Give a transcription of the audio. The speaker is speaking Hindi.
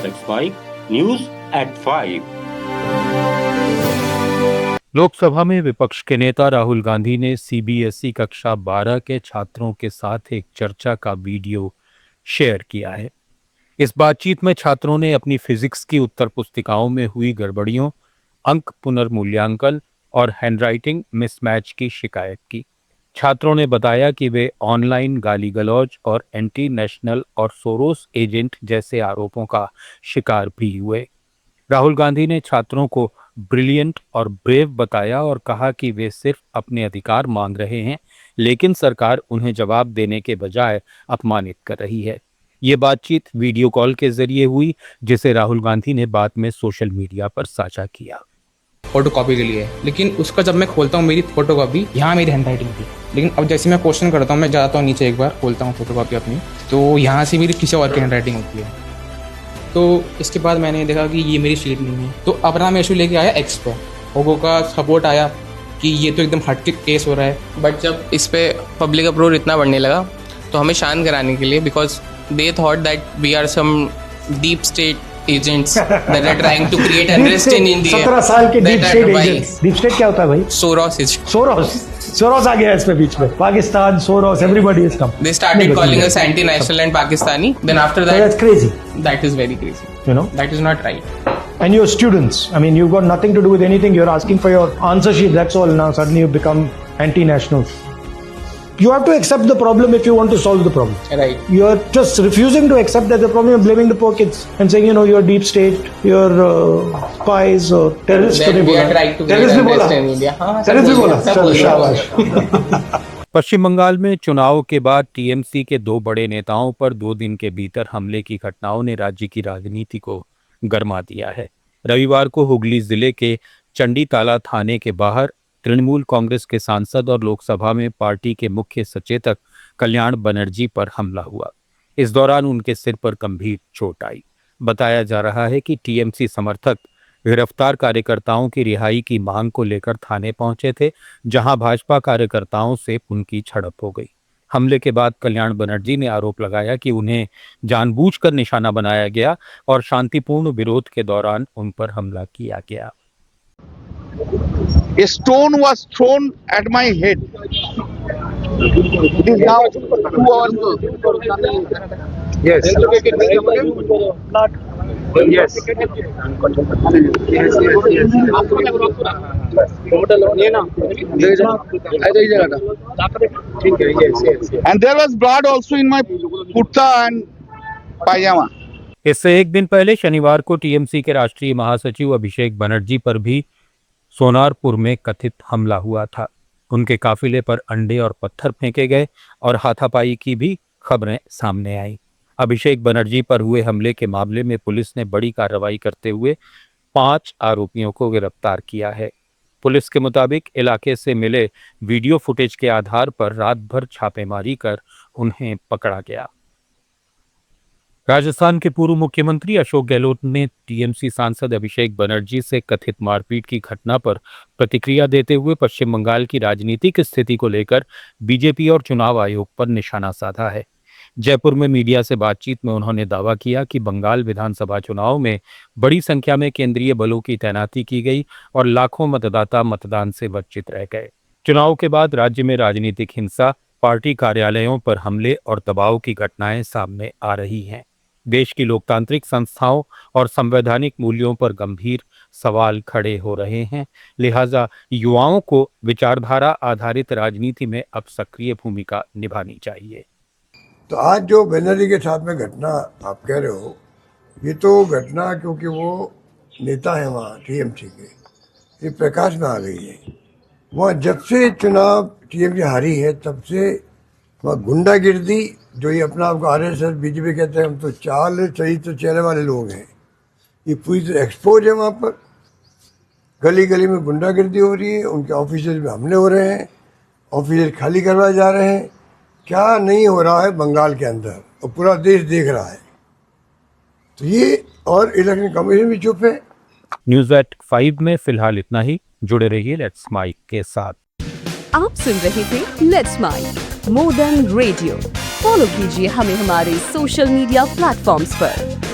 Let's Mike News at 5। Lok Sabha में विपक्ष के नेता राहुल गांधी ने सीबीएसई कक्षा 12 के छात्रों के साथ एक चर्चा का वीडियो शेयर किया है। इस बातचीत में छात्रों ने अपनी फिजिक्स की उत्तर पुस्तिकाओं में हुई गड़बड़ियों, अंक पुनर्मूल्यांकन और हैंडराइटिंग मिसमैच की शिकायत की। छात्रों ने बताया कि वे ऑनलाइन गाली गलौज और एंटी नेशनल और सोरोस एजेंट जैसे आरोपों का शिकार भी हुए। राहुल गांधी ने छात्रों को ब्रिलियंट और ब्रेव बताया और कहा कि वे सिर्फ अपने अधिकार मांग रहे हैं, लेकिन सरकार उन्हें जवाब देने के बजाय अपमानित कर रही है। ये बातचीत वीडियो कॉल के जरिए हुई, जिसे राहुल गांधी ने बाद में सोशल मीडिया पर साझा किया। फोटो कॉपी के लिए, लेकिन उसका जब मैं खोलता हूँ मेरी फोटो कॉपी, यहाँ मेरी हैंड राइटिंग थी, लेकिन अब जैसे मैं क्वेश्चन करता हूँ, मैं जाता हूँ नीचे, एक बार खोलता हूँ फोटो कॉपी अपनी, तो यहाँ से मेरी किसी और की हैंड राइटिंग होती है। तो इसके बाद मैंने देखा कि ये मेरी शीट नहीं है, तो अपना मैं इशू लेके आया एक्स पर। होगो का सपोर्ट आया कि ये तो एकदम हट के केस हो रहा है। बट जब इस पे पब्लिक अप्रोच इतना बढ़ने लगा तो हमें शांत कराने के लिए, because they thought that we are some deep state agents that are trying to create unrest in India. 17 साल के deep state agents. Deep state क्या होता है भाई? सोरोस आ गया इसमें बीच में। Pakistan, Soros, everybody has come. They started calling us anti-national and Pakistani. Then after that, that's crazy. That is very crazy. You know, that is not right. And you're students. I mean, you've got nothing to do with anything. You're asking for your answer sheet. That's all. Now suddenly you become anti-nationals. You have to accept the problem if you want to solve the problem. Right. You're just refusing to accept that the problem. You're blaming the poor kids and saying, you know, you're deep state, you're spies or terrorists. That we are trying to create unrest in India. Terrorists भी बोला। चलो शाबाश। पश्चिम बंगाल में चुनाव के बाद टीएमसी के दो बड़े नेताओं पर 2 दिन के भीतर हमले की घटनाओं ने राज्य की राजनीति को गरमा दिया है। रविवार को हुगली जिले के चंडीताला थाने के बाहर तृणमूल कांग्रेस के सांसद और लोकसभा में पार्टी के मुख्य सचेतक कल्याण बनर्जी पर हमला हुआ। इस दौरान उनके सिर पर गंभीर चोट आई। बताया जा रहा है कि टीएमसी समर्थक गिरफ्तार कार्यकर्ताओं की रिहाई की मांग को लेकर थाने पहुंचे थे, जहां भाजपा कार्यकर्ताओं से उनकी झड़प हो गई। हमले के बाद कल्याण बनर्जी ने आरोप लगाया कि उन्हें जानबूझकर निशाना बनाया गया और शांतिपूर्ण विरोध के दौरान उन पर हमला किया गया। A stone was thrown at my head. It is now 2 hours ago. Yes. Yes. And there was blood also in my kurta and pajama. इससे एक दिन पहले शनिवार को टीएमसी के राष्ट्रीय महासचिव अभिषेक बनर्जी पर भी सोनारपुर में कथित हमला हुआ था। उनके काफिले पर अंडे और पत्थर फेंके गए और हाथापाई की भी खबरें सामने आई। अभिषेक बनर्जी पर हुए हमले के मामले में पुलिस ने बड़ी कार्रवाई करते हुए 5 आरोपियों को गिरफ्तार किया है। पुलिस के मुताबिक इलाके से मिले वीडियो फुटेज के आधार पर रात भर छापेमारी कर उन्हें पकड़ा गया। राजस्थान के पूर्व मुख्यमंत्री अशोक गहलोत ने टीएमसी सांसद अभिषेक बनर्जी से कथित मारपीट की घटना पर प्रतिक्रिया देते हुए पश्चिम बंगाल की राजनीतिक स्थिति को लेकर बीजेपी और चुनाव आयोग पर निशाना साधा है। जयपुर में मीडिया से बातचीत में उन्होंने दावा किया कि बंगाल विधानसभा चुनाव में बड़ी संख्या में केंद्रीय बलों की तैनाती की गई और लाखों मतदाता मतदान से वंचित रह गए। चुनाव के बाद राज्य में राजनीतिक हिंसा, पार्टी कार्यालयों पर हमले और दबाव की घटनाएं सामने आ रही हैं। देश की लोकतांत्रिक संस्थाओं और संवैधानिक मूल्यों पर गंभीर सवाल खड़े हो रहे हैं। लिहाजा युवाओं को विचारधारा आधारित राजनीति में अब सक्रिय भूमिका निभानी चाहिए। तो आज जो बनर्जी के साथ में घटना आप कह रहे हो, ये तो घटना क्योंकि वो नेता है वहाँ टीएमसी के, ये प्रकाश में आ गई है। वहाँ जब से चुनाव टीएमसी हारी है तब से वहाँ गुंडागिर्दी, जो ये अपना आपको आरएसएस बीजेपी कहते हैं, हम तो चाल सही तो चेहरे वाले लोग हैं, ये पूरी तरह एक्सपोज है। वहाँ पर गली गली में गुंडागिर्दी हो रही है, उनके ऑफिसेज में हमले हो रहे हैं, ऑफिसेज खाली करवाए जा रहे हैं। क्या नहीं हो रहा है बंगाल के अंदर, और पूरा देश देख रहा है। तो ये और इलेक्शन कमीशन भी चुप है। न्यूज़ एट 5 में फिलहाल इतना ही। जुड़े रहिए लेट्स माइक के साथ। आप सुन रहे थे let's mike more than radio. Follow कीजिए हमें हमारे सोशल मीडिया प्लेटफॉर्म्स पर।